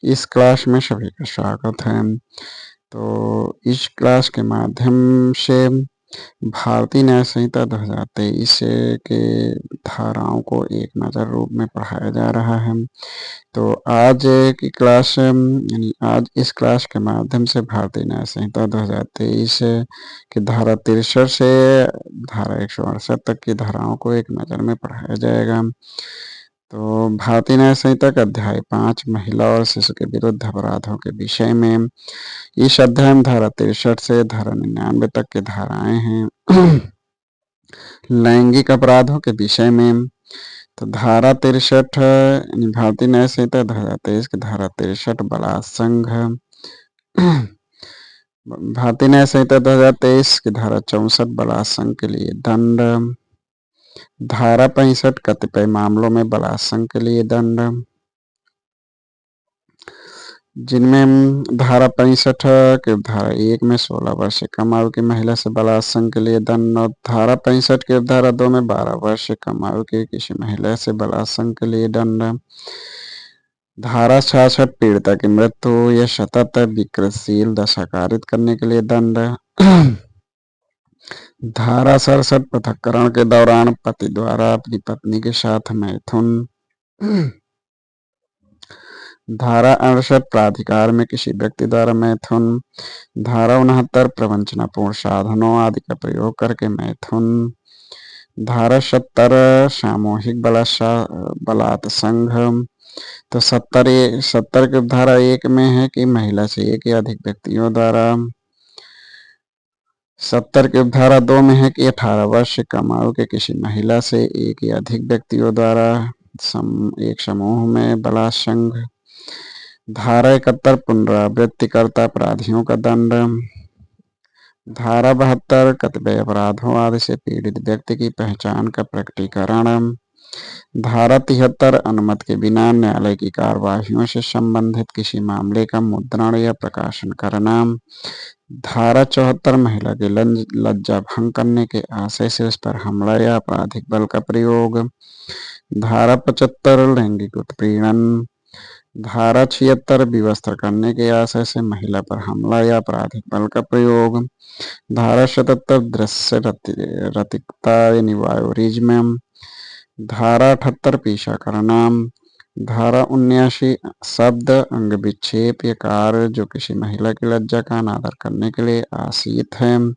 इस क्लास में सभी का स्वागत है। तो इस क्लास के माध्यम से भारतीय न्याय संहिता 2023 के धाराओं को एक नज़र रूप में पढ़ाया जा रहा है। तो आज की क्लास यानी आज इस क्लास के माध्यम से भारतीय न्याय संहिता 2023 की धारा 63 से धारा 168 तक की धाराओं को एक नज़र में पढ़ाया जाएगा। तो भारतीय न्याय संहिता का अध्याय 5 महिला और शिशु के विरुद्ध अपराधों के विषय में इस अध्याय में धारा 63 से धारा 99 तक की धाराएं हैं। लैंगिक अपराधों के विषय में तो धारा 63 भारतीय न्याय संहिता 2023 की धारा 63 बलात्संग भारतीय न्याय संहिता 2023 की धारा 64 बलात्संग के लिए दंड, धारा 65 कतिपय मामलों में बलात्संग के लिए दंड, जिनमें धारा 65 के धारा 1 में 16 वर्ष से कम आयु की महिला से बलात्संग के लिए दंड और धारा 65 के धारा 2 में 12 वर्ष से कम आयु की किसी महिला से बलात्संग के लिए दंड, धारा 66 पीड़िता की मृत्यु या सतत विकृतशील दशा कारित करने के लिए दंड, धारा 67 पृथक्करण के दौरान पति द्वारा अपनी पत्नी के साथ मैथुन, धारा 68 प्राधिकार में किसी व्यक्ति द्वारा मैथुन, धारा 69 प्रवंचनापूर्ण साधनों आदि का प्रयोग करके मैथुन, धारा 70 सामूहिक बलात्संग। तो 70 के धारा 1 में है कि महिला से एक या अधिक व्यक्तियों द्वारा, 70 के धारा 2 में है कि 18 वर्ष से कम आयु के किसी महिला से एक या अधिक व्यक्तियों द्वारा एक समूह में बलात्संग, धारा 71 पुनरावृत्तिकर्ता अपराधियों का दंड, धारा 72 कतिपय अपराधों आदि से पीड़ित व्यक्ति की पहचान का प्रकटीकरण, धारा 73 अनुमति के बिना न्यायालय की कार्यवाहियों से संबंधित किसी मामले का मुद्रण या प्रकाशन करना, धारा 74 महिला की लज्जा भंग करने के आशय से उस पर हमला या आपराधिक बल का प्रयोग, धारा 75 लैंगिक उत्पीड़न, धारा 76 विवस्त्र करने के आशय से महिला पर हमला या आपराधिक बल का प्रयोग, धारा 77 दृश्य रतिकता यानी वायोरिज्म, धारा 78 पीछा करना, धारा 79 शब्द अंग विक्षेप या कार्य जो किसी महिला की लज्जा का अनादर करने के लिए आशित है,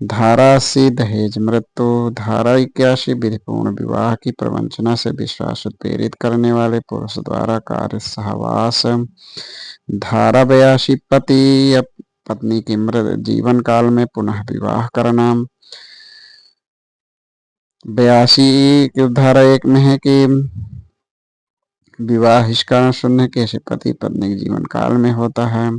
धारा 80 दहेज मृत्यु, धारा 81 विधिपूर्ण विवाह की प्रवंचना से विश्वास उत्प्रेरित करने वाले पुरुष द्वारा कार्य सहवास, धारा 82 पति या पत्नी की मृत जीवन काल में पुनः विवाह करना, 82 की धारा 1 में है कि विवाह इस कारण शून्य कैसे पति पत्नी के जीवन काल में होता है,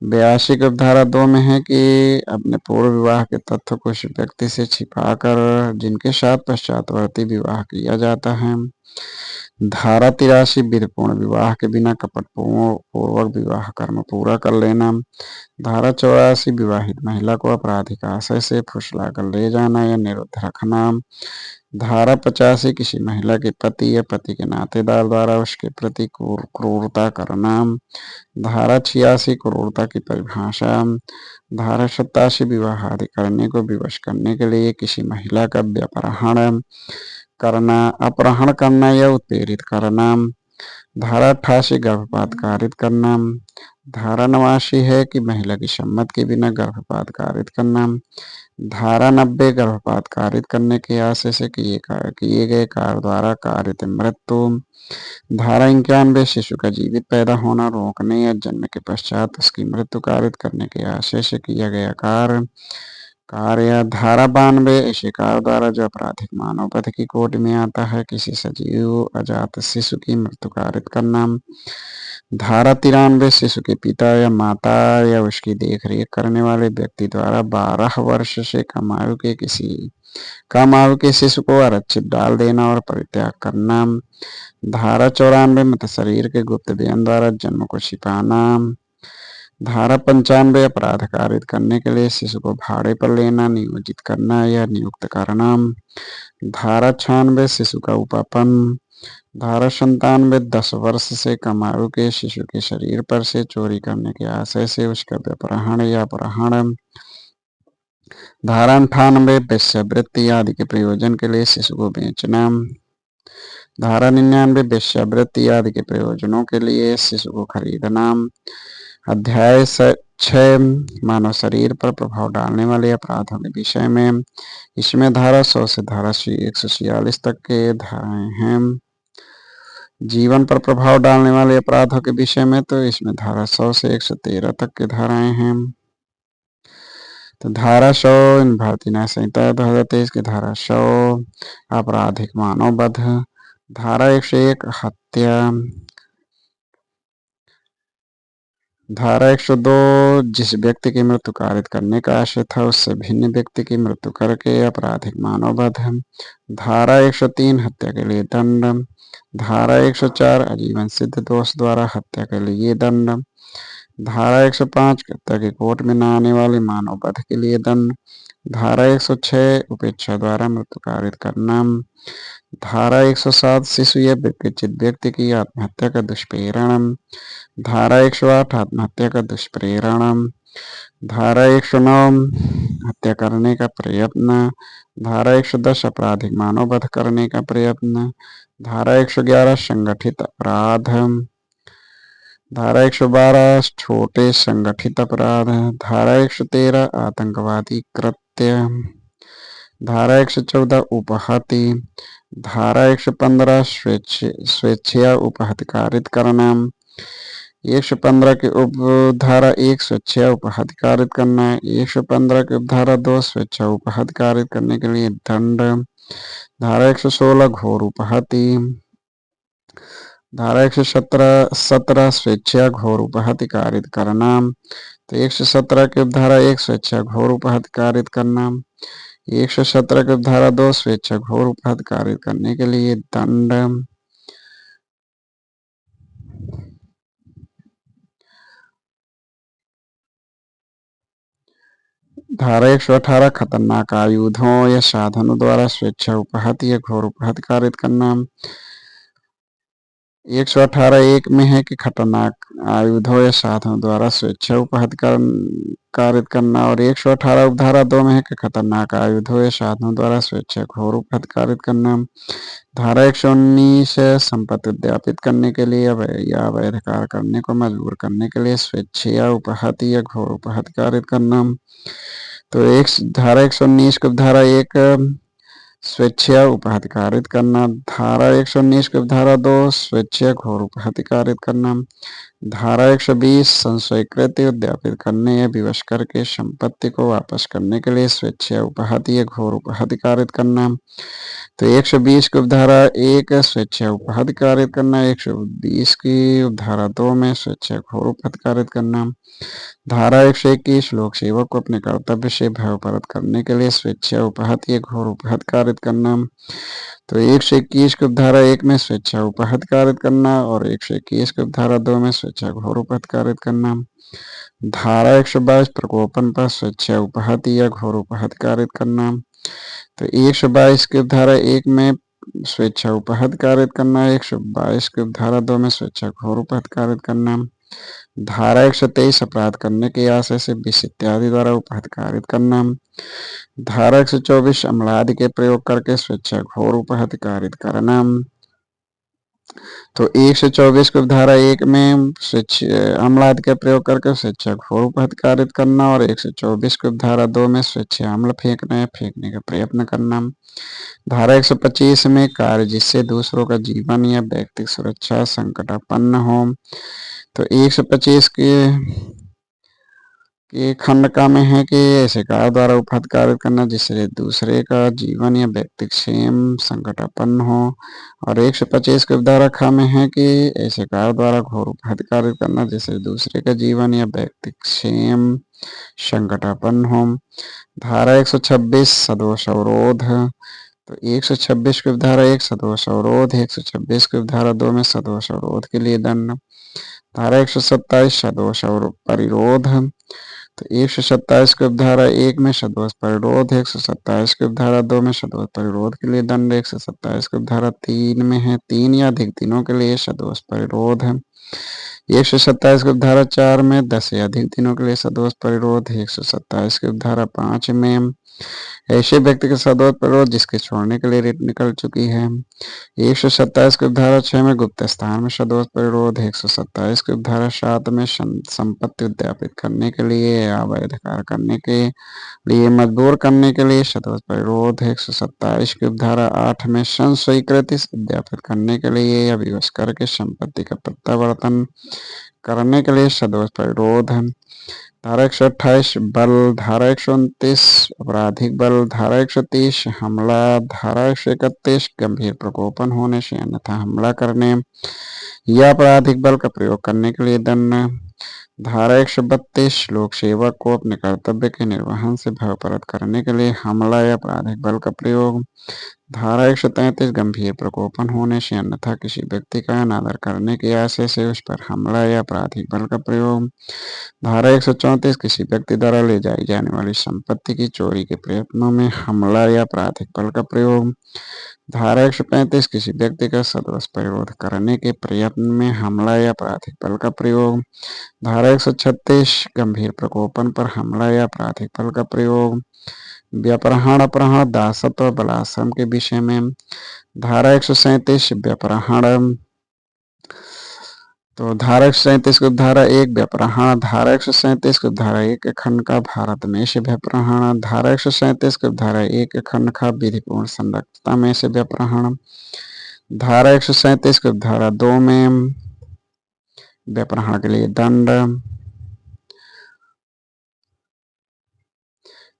82 की धारा 2 में है कि अपने पूर्व विवाह के तथ्य को उस व्यक्ति से छिपाकर जिनके साथ पश्चातवर्ती विवाह किया जाता है, धारा 83 विधिपूर्ण विवाह के बिना कपट पूर्वक विवाह कर्म पूरा कर लेना, धारा 84 विवाहित महिला को आपराधिक आशय से फुसला कर ले जाना या निरुद्ध रखना, धारा 85 किसी महिला के पति या पति के नातेदार द्वारा उसके प्रति क्रूरता करना, धारा 86 क्रूरता की परिभाषा, धारा 87 विवाह आदि करने को विवश करने के लिए किसी महिला का अपहरण करना या उत्प्रेरित करना, धारा 88 गर्भपात कारित करना, धारा 89 है कि महिला की सम्मति के बिना गर्भपात कारित करना, धारा 90 गर्भपात कारित करने के आशय से किए गए कार्य द्वारा कारित मृत्यु, धारा 91 शिशु का जीवित पैदा होना रोकने या जन्म के पश्चात उसकी मृत्यु कारित करने के आशय से किया गया कार्य, धारा 92 ऐसे कार्य द्वारा जो आपराधिक मानववध की कोटि में आता है किसी सजीव अजात शिशु की मृत्यु कारित करना, धारा 93 शिशु के पिता या माता या उसकी देखरेख करने वाले व्यक्ति द्वारा 12 वर्ष से कम आयु के शिशु को आरक्षित डाल देना और परित्याग करना, धारा 94 मृत शरीर के गुप्त व्ययन द्वारा जन्म को छिपाना, धारा 95 अपराध कारित करने के लिए शिशु को भाड़े पर लेना नियोजित करना या नियुक्त करना, धारा 96 शिशु का उपापन, धारा 97 10 वर्ष से कम आयु के शिशु के शरीर पर से चोरी करने के आशय से उसका व्यपहरण या अपहरण। धारा 98 वेश्यावृत्ति आदि के प्रयोजन के लिए शिशु को बेचना। धारा 99 वेश्यावृत्ति आदि के प्रयोजनों के लिए शिशु को खरीदना। अध्याय 6 मानव शरीर पर प्रभाव डालने वाले अपराधों के विषय में। इसमें धारा 100 से धारा 146 तक के धाराएं हैं। जीवन पर प्रभाव डालने वाले अपराधों के विषय में तो इसमें धारा 100 से 113 तक के धाराएं हैं। तो धारा 100 भारतीय न्याय संहिता 2023 की धारा 100 आपराधिक मानववध। धारा 101 हत्या। धारा 102 जिस व्यक्ति की मृत्यु कारित करने का आशय था उससे भिन्न व्यक्ति की मृत्यु करके आपराधिक मानववध। धारा 103 हत्या के लिए दंड। धारा 104 आजीवन सिद्ध दोष द्वारा हत्या के लिए दंड। धारा 105 हत्या की कोर्ट में न आने वाले मानववध के लिए दंड। धारा 106 उपेक्षा द्वारा मृत्यु कारित करना। धारा 107 शिशु या विकृत व्यक्ति की आत्महत्या का दुष्प्रेरण। धारा 108 आत्महत्या का दुष्प्रेरण। धारा 109 हत्या करने का प्रयत्न। धारा 110 आपराधिक मानववध करने का प्रयत्न। धारा 111 संगठित अपराध। धारा 112 छोटे संगठित अपराध। धारा 113 आतंकवादी कृत्य। धारा 114 उपहति। धारा 115 स्वेच्छा उपहत कारित करना। 115 के उपधारा 1 स्वेच्छा उपहत कारित करना। 115 के उपधारा 2 स्वेच्छा उपहत कारित करने के लिए दंड। धारा 116 घोर उपहति। धारा 117 स्वेच्छा घोर उपहत कारित करना। तो 117 के उपधारा 1 स्वेच्छा घोर उपहत कारित करना। 117 के उपधारा 2 स्वेच्छा घोर उपहत कारित करने के लिए दंड। धारा 118 खतरनाक आयुधों या साधनों द्वारा स्वेच्छा उपहत या घोर उपहत कारित करना। 118 एक में है कि खतरनाक आयुधों या साधनों द्वारा स्वेच्छा उपहत कारित करना, और 118 उपधारा 2 में है कि खतरनाक आयुधों या साधनों द्वारा स्वेच्छा घोर उपहत कारित करना। धारा 119 संपत्ति उद्यापित करने के लिए या अवैध कार्य करने को मजबूर करने के लिए स्वेच्छा उपहत या घोर उपहत कारित करना। तो एक धारा 119 को धारा 1 स्वेच्छा उपहत कारित करना। धारा 119 को धारा 2 स्वेच्छा घोर उपहत कारित करना। धारा 120 संशयकृत उद्यापित करने या विवश करके संपत्ति को वापस करने के लिए स्वेच्छा उपहत या घोर उपहत कारित करना। तो 120 की उपधारा 1 स्वेच्छा उपहत कारित करना। 120 की उपधारा 2 में स्वेच्छा घोर उपहत कारित करना। धारा 121 लोक सेवक को अपने कर्तव्य से भयपरत करने के लिए स्वेच्छा उपहत या घोर उपहत कारित करना। तो 121 की उपधारा 1 में स्वेच्छा उपहत कारित करना और 121 की उपधारा 2 में स्वेच्छा घोर उपहत कारित करना। धारा 122 प्रकोपन पर स्वेच्छा उपहत या घोर उपहत कारित करना। तो 122 की उपधारा 1 में स्वेच्छा उपहत कारित करना। 122 की उपधारा 2 में स्वेच्छा घोर उपहत कारित करना। धारा 123 अपराध करने के आशय से विष इत्यादि द्वारा उपहत कारित करना। धारा 124 अम्लादि के प्रयोग करके स्वेच्छा घोर उपहत कारित करना। तो 124 को धारा 1 में अम्लादि का प्रयोग करके स्वेच्छा घोर उपहत कारित करना, और 124 को धारा 2 में स्वेच्छा अम्ल फेंकना या फेंकने का प्रयत्न करना। धारा 125 में कार्य जिससे दूसरों का जीवन या व्यक्तिगत सुरक्षा संकटापन्न हो। तो 125 के खंड का में है कि ऐसे कार्य द्वारा उपहत कारित करना जिससे दूसरे का जीवन या व्यक्तिगत क्षेम संकटापन्न हो, और 125 के धारा ख में है कि ऐसे कार्य द्वारा घोर उपहत कारित करना जिससे दूसरे का जीवन या व्यक्तिगत क्षेम संकटापन्न हो। धारा 126 सदोष अवरोध। तो 126 की धारा 1 सदोष अवरोध, 126 की धारा 2 में सदोष अवरोध के लिए दंड। धारा 127 सदोष परिरोध। तो 127 की उपधारा 1 में सदोष परिरोध, 127 की उपधारा 2 में सदोष परिरोध के लिए दंड, 127 की उपधारा 3 में है 3 या अधिक दिनों के लिए सदोष परिरोध है, 127 की उपधारा 4 में 10 या अधिक दिनों के लिए सदोष परिरोध, 127 की उपधारा 5 में ऐसे व्यक्ति के सदोष परिरोध जिसके छोड़ने के लिए रिट निकल चुकी है, 127 की उपधारा 6 में गुप्त स्थान में सदोष परिरोध, 127 की उपधारा 7 में संपत्ति उद्यापित करने के लिए या अवैध कार्य करने के लिए मजबूर करने के लिए सदोष परिरोध, 127 की उपधारा 8 में संस्वीकृति उद्यापित करने के लिए या विवश करके संपत्ति का प्रत्यावर्तन करने के लिए सदोष परिरोध है। धारा 128 बल, धारा 129 आपराधिक बल, धारा 130 हमला, धारा 131 गंभीर प्रकोपन होने से अन्यथा हमला करने या आपराधिक बल का प्रयोग करने के लिए दंड, धारा 132 लोक सेवक को अपने कर्तव्य के निर्वहन से भयपरत करने के लिए हमला या आपराधिक बल का प्रयोग, धारा 133 गंभीर प्रकोपन होने से अन्यथा किसी व्यक्ति का अनादर करने के आशय से उस पर हमला या आपराधिक बल का प्रयोग, धारा 134 किसी व्यक्ति द्वारा ले जाई जाने वाली संपत्ति की चोरी के प्रयत्नों में हमला या आपराधिक बल का प्रयोग, धारा 135 किसी व्यक्ति का सदोष परिरोध करने के प्रयत्न में हमला या आपराधिक बल का प्रयोग, धारा 136 गंभीर प्रकोपन पर हमला या आपराधिक बल का प्रयोग, व्यापहरण, अपहरण, दासत्व और बलात्संग के विषय में धारा 137 व्यापहरण, तो धारा 137 की उपधारा 1 व्यापहरण, धारा 137 की उपधारा 1 खंड का भारत में से व्यापहरण, धारा 137 की उपधारा 1 खंड का विधिपूर्ण संरक्षता में से व्यापहरण, धारा 137 की उपधारा 2 में व्यापहरण के लिए दंड,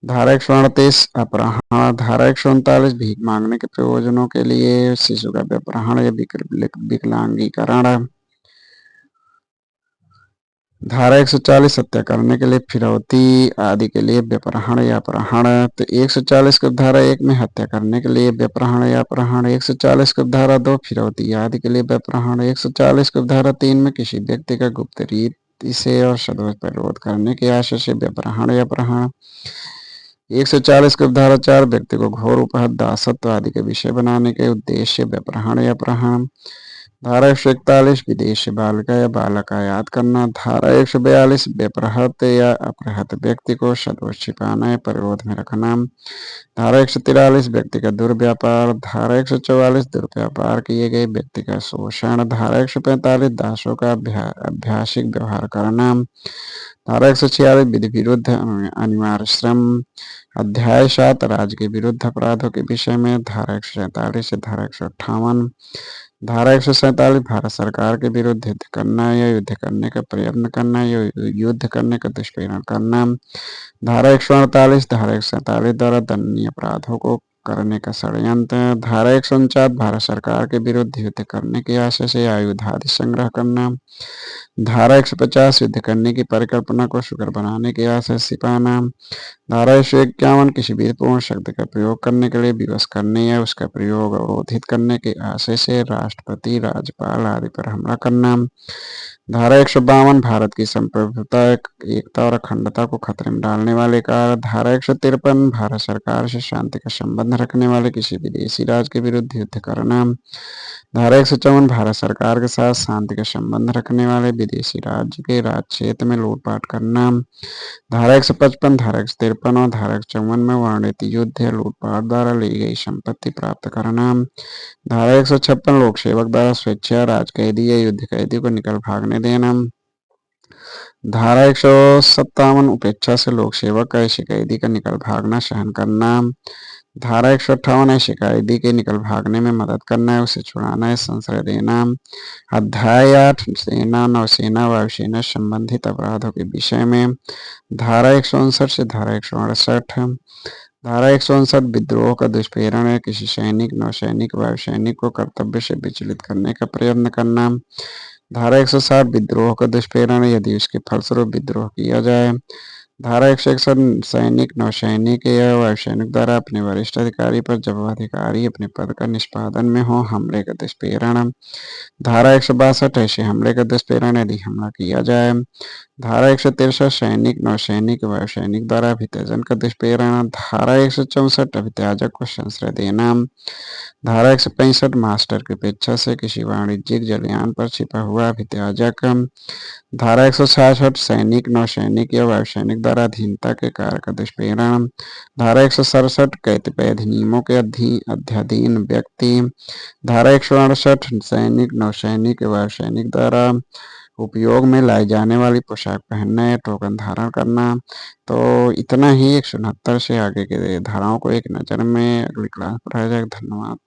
धारा 138 अपहरण, धारा 139 भीख मांगने के प्रयोजनों के लिए शिशु का व्यापहरण या विकलांगीकरण, धारा 140 हत्या करने के लिए फिरौती आदि के लिए व्यापहरण या अपहरण, तो 140 की धारा 1 में हत्या करने के लिए व्यापहरण या अपहरण, 140 की धारा 2 फिरौती आदि के लिए व्यापहरण, 140 की धारा 3 में किसी व्यक्ति का गुप्त रीति से और सदोष परिरोध करने के आशय से व्यापहरण या अपहरण, 140 की धारा 4 व्यक्ति को घोर उपहत, दासत्व आदि के विषय बनाने के उद्देश्य व्यापहरण या अपहरण, धारा 141 विदेश से बालिका या बालक का याद करना, धारा 142 बेपरहत या अपहृत व्यक्ति को सदोष छिपाना या परिरोध में रखना, धारा 143 व्यक्ति का दुर्व्यापार, धारा 144 दुर्व्यापार किए गए व्यक्ति का शोषण, धारा 145 दासों का अभ्यासिक व्यवहार करना, धारा 146 विधि विरुद्ध अनिवार्य श्रम, अध्याय 7 राज्य के विरुद्ध अपराधों के विषय में धारा 147 से धारा 158, धारा 147 भारत सरकार के विरुद्ध युद्ध करना या युद्ध करने का प्रयत्न करना या युद्ध करने का दुष्प्रेरण करना, धारा 148 धारा 147 द्वारा दंडनीय अपराधों को करने का षड्यंत्र, धारा 149 भारत सरकार के विरुद्ध युद्ध करने के आशय से आयुध आदि संग्रह करना, धारा 150 युद्ध करने की परिकल्पना को सुकर बनाने के आशय से सिपाना, धारा 151 किसी विधिपूर्ण शब्द का प्रयोग करने के लिए विवश करने या उसका प्रयोग अवरोधित करने के आशय से राष्ट्रपति, राज्यपाल आदि पर हमला करना, धारा 152 भारत की संप्रभुता, एकता और अखंडता को खतरे में डालने वाले कार्य, धारा 153 भारत सरकार से शांति का संबंध रखने वाले किसी विदेशी राज्य के विरुद्ध युद्ध करना, धारा 154 भारत सरकार के साथ शांति का संबंध रखने वाले विदेशी राज्य के राज क्षेत्र में लूटपाट करना, धारा 155 धारा 153 और धारा 154 में वर्णित युद्ध या लूटपाट द्वारा ली गई संपत्ति प्राप्त करना, धारा 156 लोक सेवक द्वारा स्वेच्छा राज कैदी या युद्ध कैदी को निकल भागने देना, धारा 157 उपेक्षा से लोक सेवक का ऐसे कैदी का निकल भागना सहन करना, धारा 158 ऐसे कैदी के निकल भागने में मदद करना है, उसे छुड़ाना है, संशय देना, अध्याय 8 सेना, नौसेना, वायुसेना संबंधित अपराधों के विषय में धारा 159 से धारा 168, धारा 159 विद्रोह का दुष्प्रेरण है, किसी सैनिक, नौसैनिक, वायुसैनिक को कर्तव्य से विचलित करने का प्रयत्न करना, धारा 160 विद्रोह का दुष्प्रेरण यदि उसके फलस्वरूप विद्रोह किया जाए, धारा 161 सैनिक, नौसैनिक या वायुसैनिक द्वारा अपने वरिष्ठ अधिकारी पर जब वह अधिकारी अपने पद का निष्पादन में हो हमले का दुष्प्रेरण। धारा 162 ऐसे हमले का दुष्प्रेरण यदि हमला किया जाए। धारा 163 सैनिक, नौसैनिक, वायुसैनिक द्वारा अभित्यजन का दुष्प्रेरण। धारा 164 अभित्याजक को संश्रय देना। धारा 165 मास्टर की अपेक्षा से किसी वाणिज्यिक जलयान पर छिपा हुआ अभित्याजक। धारा 166 सैनिक, नौसैनिक या वायुसैनिक द्वारा अधीनता के कार्य का दुष्प्रेरण। धारा 167 कतिपय अधिनियमों के अध्याधीन व्यक्ति। धारा 168 सैनिक, नौसैनिक या वायुसैनिक द्वारा उपयोग में लाई जाने वाली पोशाक पहनना या टोकन धारण करना। तो इतना ही 169 से आगे के धाराओं को एक नज़र में अगली क्लास पढ़ाया जाएगा। धन्यवाद।